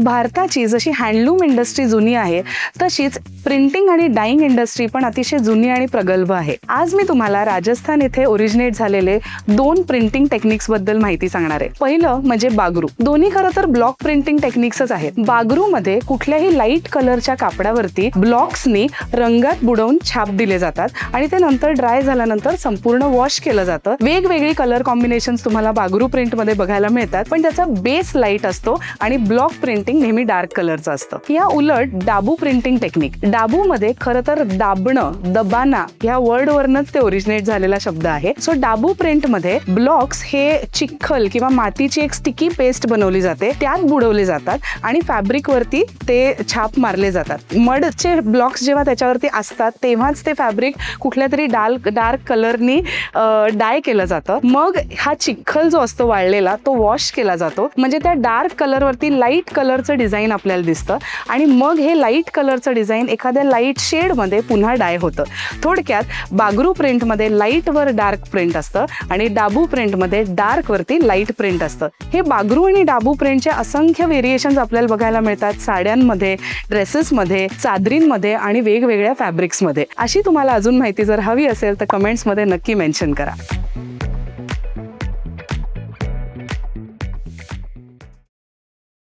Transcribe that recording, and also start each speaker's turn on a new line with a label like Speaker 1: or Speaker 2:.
Speaker 1: भारताची जशी handloom industry जुनी आहे तशीच प्रिंटिंग आणि डाईंग इंडस्ट्री पण अतिशय जुनी आणि प्रगल्भ आहे. आज मी तुम्हाला राजस्थान येथे ओरिजिनेट झालेले 2 प्रिंटिंग टेक्निक्स बद्दल माहिती सांगणार आहे. पहिलं म्हणजे बागरू. दोन्ही खरं तर ब्लॉक प्रिंटिंग टेक्निक्सच आहेत. बागरू मध्ये कुठल्याही लाईट कलरच्या कापडावरती ब्लॉक्सनी रंगात बुडवून छाप दिले जातात आणि ते नंतर ड्राय झाल्यानंतर संपूर्ण वॉश केलं जातं. वेगवेगळी कलर कॉम्बिनेशन्स तुम्हाला बागरू प्रिंट मध्ये बघायला मिळतात, पण त्याचा बेस लाईट असतो आणि ब्लॉक प्रिंटिंग नेहमी डार्क कलरचं असतं. या उलट डाबू प्रिंटिंग टेक्निक. डाबू मध्ये खरं तर दाबणं, दबाना ह्या वर्ड वरनच ते ओरिजिनेट झालेला शब्द आहे. सो डाबू प्रिंट मध्ये ब्लॉक्स हे चिखल किंवा मातीची एक स्टिकी पेस्ट बनवली जाते, त्यात बुडवले जातात आणि फॅब्रिक वरती ते छाप मारले जातात. मडचे ब्लॉक्स जेव्हा त्याच्यावरती असतात तेव्हाच ते फॅब्रिक कुठल्या तरी डार्क कलरनी डाय केलं जातं. मग हा चिखल जो असतो वाळलेला तो वॉश केला जातो, म्हणजे त्या डार्क कलर वरती लाईट कलरचं डिझाईन आपल्याला दिसतं आणि मग हे लाईट कलरचं डिझाईन एखाद्या लाईट शेड मध्ये पुन्हा डाय होतं. थोडक्यात बागरू प्रिंट मध्ये लाईट वर डार्क प्रिंट असतं आणि डाबू प्रिंट मध्ये डार्क वरती लाईट प्रिंट असतं. हे बागरू आणि डाबू प्रिंटचे असंख्य व्हेरिएशन्स आपल्याला बघायला मिळतात साड्यांमध्ये, ड्रेसेसमध्ये, चादरींमध्ये आणि वेगवेगळ्या फॅब्रिक्समध्ये. अशी तुम्हाला अजून माहिती जर हवी असेल तर कमेंट्समध्ये नक्की मेन्शन करा.